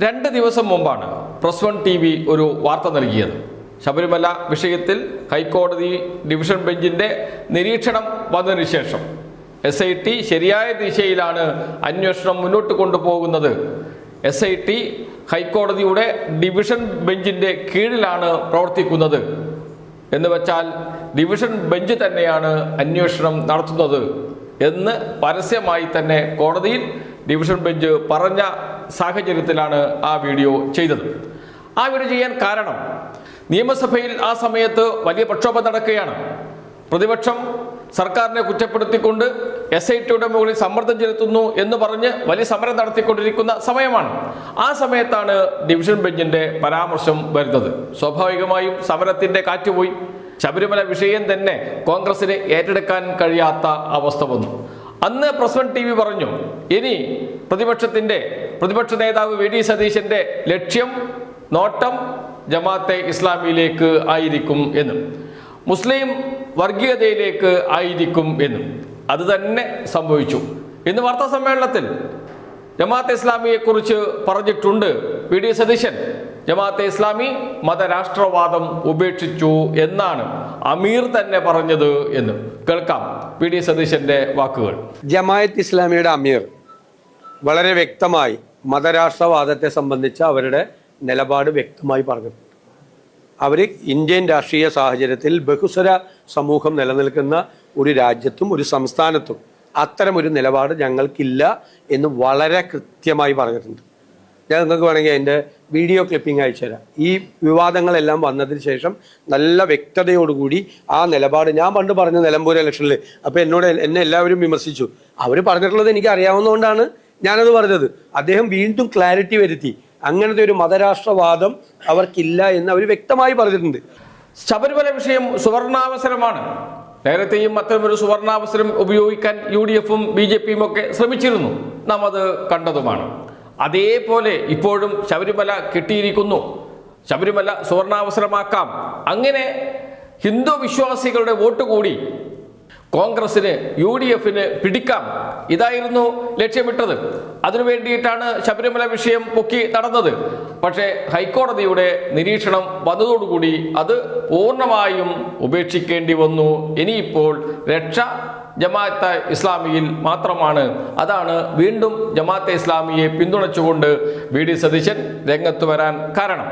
2 ദിവസം മുമ്പാണ് press one TV ഒരു വാർത്ത നൽകിയത്. ശബരിമല വിഷയത്തിൽ ഹൈക്കോടതി ഡിവിഷൻ ബെഞ്ചിന്റെ നിരീക്ഷണം വന്നതിന് ശേഷം SIT ശരിയായ ദിശയിലാണ് അന്വേഷണം മുന്നോട്ട് കൊണ്ടുപോകുന്നത്. SIT ഹൈക്കോടതിയുടെ ഡിവിഷൻ ബെഞ്ചിന്റെ കീഴിലാണ് പ്രവർത്തിക്കുന്നത് എന്ന് വെച്ചാൽ ഡിവിഷൻ ബെഞ്ച് തന്നെയാണ് അന്വേഷണം നടത്തുന്നത് എന്ന് പരസ്യമായി തന്നെ കോടതിയിൽ ഡിവിഷൻ ബെഞ്ച് പറഞ്ഞ സാഹചര്യത്തിലാണ് ആ വീഡിയോ ചെയ്തത്. ആ വീഡിയോ ചെയ്യാൻ കാരണം നിയമസഭയിൽ ആ സമയത്ത് വലിയ പ്രക്ഷോഭം നടക്കുകയാണ്. പ്രതിപക്ഷം സർക്കാരിനെ കുറ്റപ്പെടുത്തിക്കൊണ്ട് SITയുടെ മുകളിൽ സമ്മർദ്ദം ചെലുത്തുന്നു എന്ന് പറഞ്ഞ് വലിയ സമരം നടത്തിക്കൊണ്ടിരിക്കുന്ന സമയമാണ്. ആ സമയത്താണ് ഡിവിഷൻ ബെഞ്ചിന്റെ പരാമർശം വരുന്നത്. സ്വാഭാവികമായും സമരത്തിന്റെ കാറ്റുപോയി. ശബരിമല വിഷയം തന്നെ കോൺഗ്രസിന് ഏറ്റെടുക്കാൻ കഴിയാത്ത അവസ്ഥ വന്നു. അന്ന് പ്രസ് വൺ TV പറഞ്ഞു, ഇനി പ്രതിപക്ഷ നേതാവ് VD സതീശന്റെ ലക്ഷ്യം നോട്ടം ജമാഅത്തെ ഇസ്ലാമിയിലേക്ക് ആയിരിക്കും എന്നും മുസ്ലിം വർഗീയതയിലേക്ക് ആയിരിക്കും എന്നും. അത് തന്നെ സംഭവിച്ചു. ഇന്ന് വാർത്താ സമ്മേളനത്തിൽ ജമാഅത്തെ ഇസ്ലാമിയെ കുറിച്ച് പറഞ്ഞിട്ടുണ്ട് VD സതീശൻ. ജമാഅത്തെ ഇസ്ലാമി മതരാഷ്ട്രവാദം ഉപേക്ഷിച്ചു എന്നാണ് അമീർ തന്നെ പറഞ്ഞത് എന്ന് കേൾക്കാം VD സതീശന്റെ വാക്കുകൾ. ജമാഅത്ത് ഇസ്ലാമിയുടെ അമീർ വളരെ വ്യക്തമായി മതരാഷ്ട്രവാദത്തെ സംബന്ധിച്ച അവരുടെ നിലപാട് വ്യക്തമായി പറഞ്ഞിട്ടുണ്ട്. അവർ ഇന്ത്യൻ രാഷ്ട്രീയ സാഹചര്യത്തിൽ ബഹുസ്വര സമൂഹം നിലനിൽക്കുന്ന ഒരു രാജ്യത്തും ഒരു സംസ്ഥാനത്തും അത്തരമൊരു നിലപാട് ഞങ്ങൾക്കില്ല എന്ന് വളരെ കൃത്യമായി പറഞ്ഞിട്ടുണ്ട്. ഞാൻ നിങ്ങൾക്ക് വേണമെങ്കിൽ അതിൻ്റെ വീഡിയോ ക്ലിപ്പിംഗ് അയച്ചു തരാം. ഈ വിവാദങ്ങളെല്ലാം വന്നതിന് ശേഷം നല്ല വ്യക്തതയോടുകൂടി ആ നിലപാട് ഞാൻ പണ്ട് പറഞ്ഞ നിലമ്പൂർ ഇലക്ഷനിൽ അപ്പോൾ എന്നെ എല്ലാവരും വിമർശിച്ചു. അവർ പറഞ്ഞിട്ടുള്ളത് എനിക്ക് അറിയാവുന്നതുകൊണ്ടാണ് ഞാനത് പറഞ്ഞത്. അദ്ദേഹം വീണ്ടും ക്ലാരിറ്റി വരുത്തി. അങ്ങനത്തെ ഒരു മതരാഷ്ട്രവാദം അവർക്കില്ല എന്ന് അവർ വ്യക്തമായി പറഞ്ഞിട്ടുണ്ട്. ശബരിമല വിഷയം സുവർണാവസരമാണ്. നേരത്തെയും അത്തരമൊരു സുവർണാവസരം ഉപയോഗിക്കാൻ UDFും BJPയും ഒക്കെ ശ്രമിച്ചിരുന്നു. നാം അത് കണ്ടതുമാണ്. അതേപോലെ ഇപ്പോഴും ശബരിമല കിട്ടിയിരിക്കുന്നു. ശബരിമല സുവർണാവസരമാക്കാം. അങ്ങനെ ഹിന്ദു വിശ്വാസികളുടെ വോട്ട് കൂടി കോൺഗ്രസിന് UDFന് പിടിക്കാം. ഇതായിരുന്നു ലക്ഷ്യമിട്ടത്. അതിനു വേണ്ടിയിട്ടാണ് ശബരിമല വിഷയം പൊക്കി നടന്നത്. പക്ഷേ ഹൈക്കോടതിയുടെ നിരീക്ഷണം വന്നതോടുകൂടി അത് പൂർണ്ണമായും ഉപേക്ഷിക്കേണ്ടി വന്നു. ഇനിയിപ്പോൾ രക്ഷ ജമാഅത്തെ ഇസ്ലാമിയിൽ മാത്രമാണ്. അതാണ് വീണ്ടും ജമാഅത്തെ ഇസ്ലാമിയെ പിന്തുണച്ചുകൊണ്ട് VD സതീശൻ രംഗത്ത് വരാൻ കാരണം.